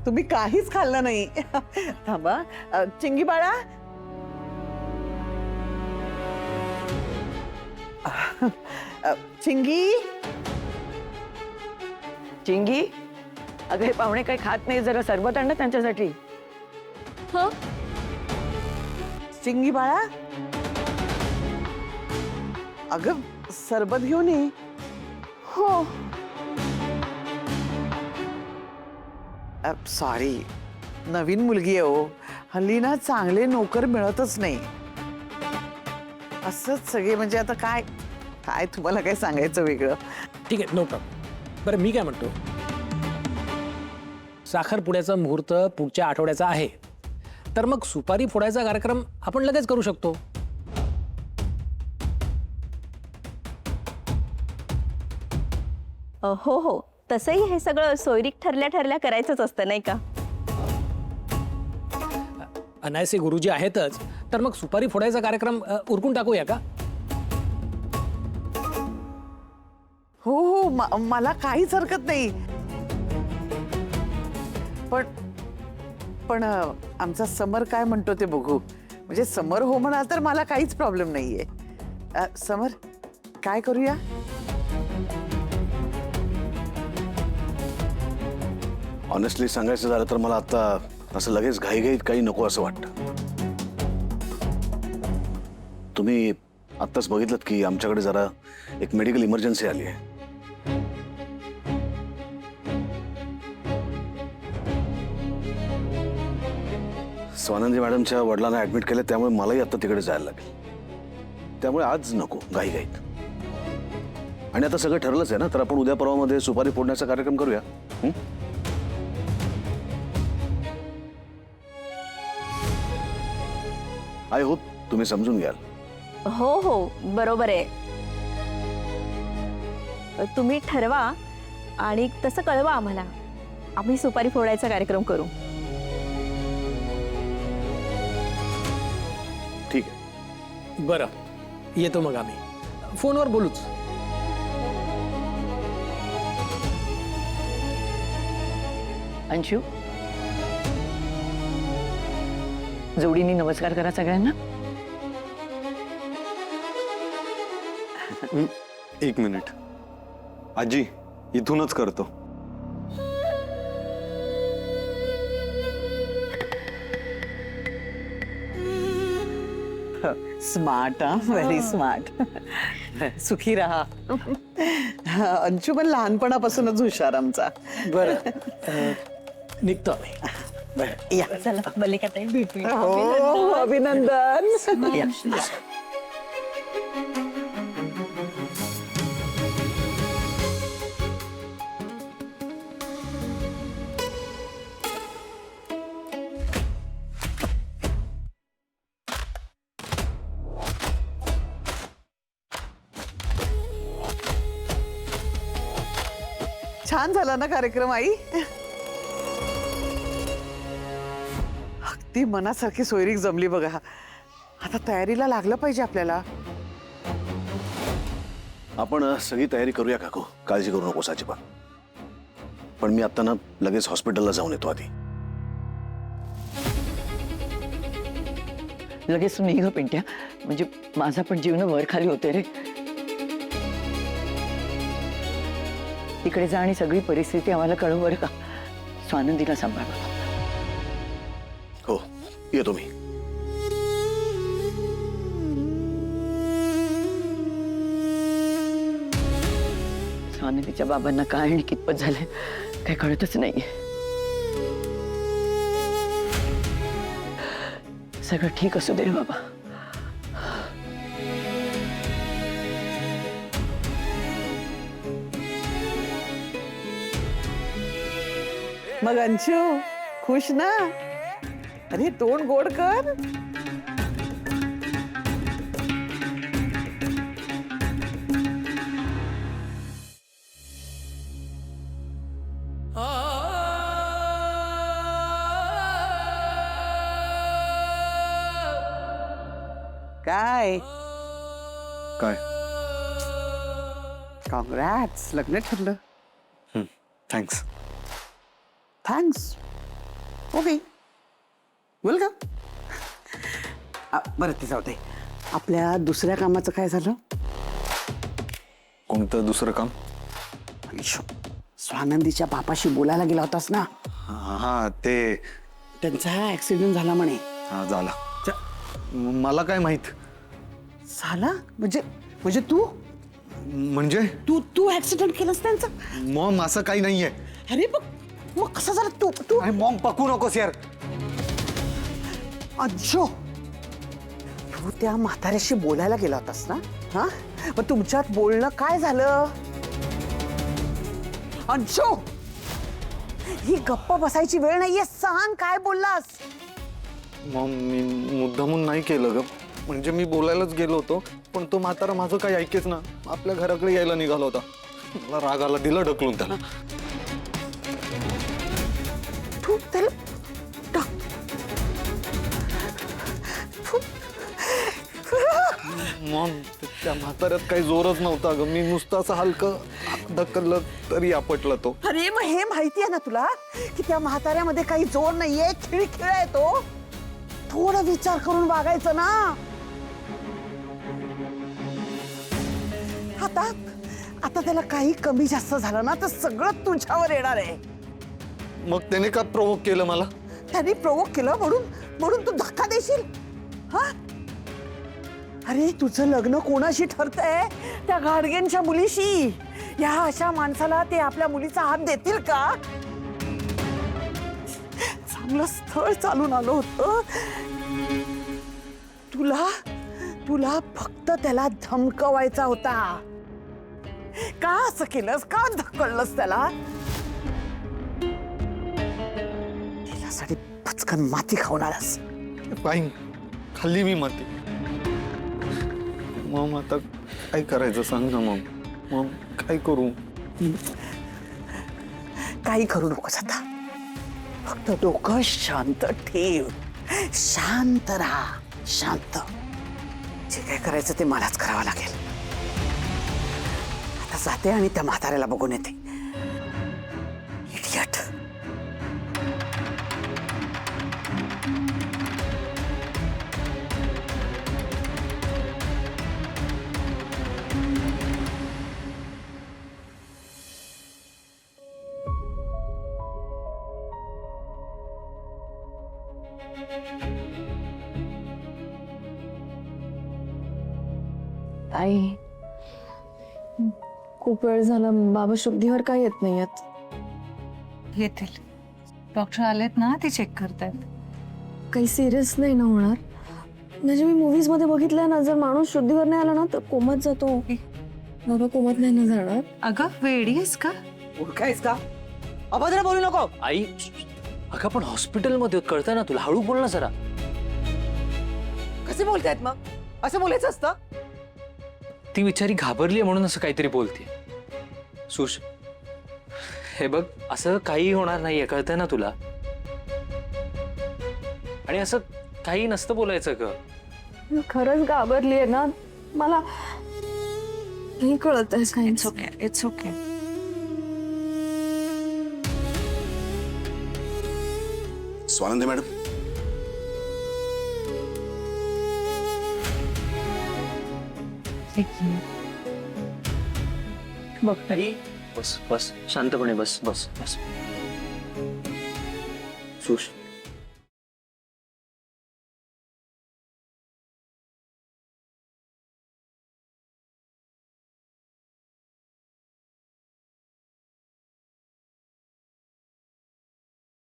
तुम्ही काहीच खाल्लं नाही. थांबा. चिंगी बाळा, चिंगी. चिंगी, अगं हे पाहुणे काही खात नाही, जरा सरबत आण ना त्यांच्यासाठी. हो चिंगी बाळा, अगं सरबत घेऊन ये. हो. सॉरी, नवीन मुलगी आहे हो. हल्ली ना चांगले नोकर मिळतच नाही. असंच सगळे म्हणजे आता काय काय तुम्हाला काय सांगायचं वेगळं. ठीक आहे, नो प्रॉब्लेम. बरं मी काय म्हणतो, साखरपुड्याचा मुहूर्त पुढच्या आठवड्याचा आहे, तर मग सुपारी फोडायचा कार्यक्रम आपण लगेच करू शकतो. हो हो, तसंही हे सगळं सोयरीक ठरल्या ठरल्या करायचंच असतं नाही का? अनायसे गुरुजी आहेतच, तर मग सुपारी फोडायचा कार्यक्रम उरकून टाकूया का? हो हो, मला काहीच हरकत नाही. पण पण आमचा समर काय म्हणतो ते बघू. म्हणजे समर हो म्हणाल तर मला काहीच प्रॉब्लेम नाहीये. समर, काय करूया? ऑनेस्टली सांगायचं झालं तर मला आता असं लगेच घाईघाईत काही नको असं वाटतं. तुम्ही आत्ताच बघितलं की आमच्याकडे जरा एक मेडिकल इमर्जन्सी आली आहे. स्वानंदी मॅडमच्या वडिलांना ऍडमिट केलं, त्यामुळे मलाही आता तिकडे जायला लागेल. त्यामुळे आज नको घाईघाईत. आणि आता सगळं ठरलंच आहे ना, तर आपण उद्या परवामध्ये सुपारी फोडण्याचा कार्यक्रम करूया. आय होप तुम्ही समजून घ्याल. हो हो, बरोबर आहे. तुम्ही ठरवा आणि तसं कळवा आम्हाला. आम्ही सुपारी फोडायचा कार्यक्रम करू. ठीक आहे. बरं, येतो मग आम्ही. फोनवर बोलूच. अंशू, जोडीने नमस्कार करा सगळ्यांना. एक मिनिट आजी, इथूनच करतो. Smart, very smart. सुखी राहा. अंशू पण लहानपणापासूनच हुशार आमचा. बरं, निघतो आम्ही. बरं या. चला मल्लिकाताई, भेटूया. हो, अभिनंदन. या. छान झाला ना कार्यक्रम आई? अगदी मनासारखी सोयरीक जमली बघा. आता तयारीला लागलं पाहिजे आपल्याला. आपण सगळी तयारी करूया काकू, काळजी करू नकोस अजिबात. पण मी आता ना लगेच हॉस्पिटलला जाऊन येतो आधी. लगेच तू निघ पिंट्या, म्हणजे माझा पण जीवन वर खाली होते रे. तिकडे जा आणि सगळी परिस्थिती आम्हाला कळव बरं का. स्वानंदीला सांभाळ. हो, येतो मी. स्वानंदीच्या बाबांना काय आणि कितपत झालंय काही कळतच नाहीये. सगळं ठीक असू दे रे बाबा. मग अंशू खुश ना? अरे तोंड गोड कर. काय काय? कॉंग्रॅट्स, लग्न ठरलं. थँक्स. थँक्स. Okay welcome. बरं ते जाऊ दे. आपल्या दुसऱ्या कामाचं काय झालं? कोणतं दुसरं काम? आयुष्य, स्वानंदीच्या बापाशी बोलायला गेला होतास ना, हा ते त्यांचा ऍक्सिडेंट झाला म्हणे. हा झाला. मला काय माहित? झाला म्हणजे म्हणजे तू म्हणजे तू तू ऍक्सिडेंट केलंस त्यांचा? मॉम असं काही नाहीये. अरे मग कसं झालं? तू तू मॉम पकू नकोस यार. अंशो, तू त्या म्हाताऱ्याशी बोलायला गेला होतास ना? हा, मग तुमच्यात बोलणं काय झालं? अंशो, ही गप्प बसायची वेळ नाहीये. सांग काय बोललास? मॉम मी मुद्दामून नाही केलं ग. म्हणजे मी बोलायलाच गेलो होतो, पण तो म्हातारा माझं काही ऐकेच ना. आपल्या घराकडे यायला निघाला होता. मला राग आला, दिलं ढकलून त्याला. तू त्याला टाक. मॉम त्या म्हाताऱ्यात काही जोरच नव्हता ग. मी नुसतं असं हलकं ढकललं तरी आपटला तो. अरे मग हे माहिती आहे ना तुला की त्या म्हाताऱ्यामध्ये काही जोर नाहीये, खिळखिळ आहे तो. थोडा विचार करून वागायचं ना. आता आता त्याला काही कमी जास्त झालं ना तर सगळं तुझ्यावर येणार आहे. मग त्याने का प्रोवोक केलं मला? त्यांनी प्रोवोक केलं म्हणून म्हणून तू धक्का देशील? हा, अरे तुझं लग्न कोणाशी ठरतंय? त्या गाडगेंच्या मुलीशी. या अशा माणसाला ते आपल्या मुलीचा हात देतील का? चांगलं स्थळ चालून आलं होतं. तुला तुला फक्त त्याला धमकवायचा होता. का असं केलंस? का धक्कललंस त्याला? तिच्यासाठी पचकन माती खाऊन आलास. फाईन, खाल्ली मी माती. मॉम आता काय करायचं सांग ना मॉम. मॉम काय करू? काही करू नकोस आता. फक्त डोकं शांत ठेव. शांत राहा, शांत. जे काय करायचं ते मलाच करावं लागेल. आता जाते आणि त्या म्हाताऱ्याला बघून येते. इडियट. आई, खूप वेळ झाला बाबा शुद्धीवर काय येत नाहीयेत. येतील. डॉक्टर आलेत ना, ते चेक करतायत. काही सिरियस नाही ना होणार? म्हणजे मी मूवीज मध्ये बघितलंय ना, जर माणूस शुद्धीवर नाही आला ना तर कोमात जातो. बाबा कोमात नाही ना जाणार? अगं वेडी आहेस का? ओळखायस का? अभद्र बोलू नको. आई, अगं पण हॉस्पिटलमध्ये कळतं ना तुला, हळू बोल ना जरा. कसे बोलतायत मग? असं बोलायचं असतं? ती बिचारी घाबरली म्हणून असं काहीतरी बोलते. सुश, हे बघ, असं काही होणार नाहीये, कळतंय ना तुला. आणि असं काही नसतं बोलायचं ग. खरंच घाबरलीये ना. मला नाही कळत आहे काही. It's okay, it's okay. Swanandi madam, बघ ताई, बस बस शांतपणे बस बस बस. सुश,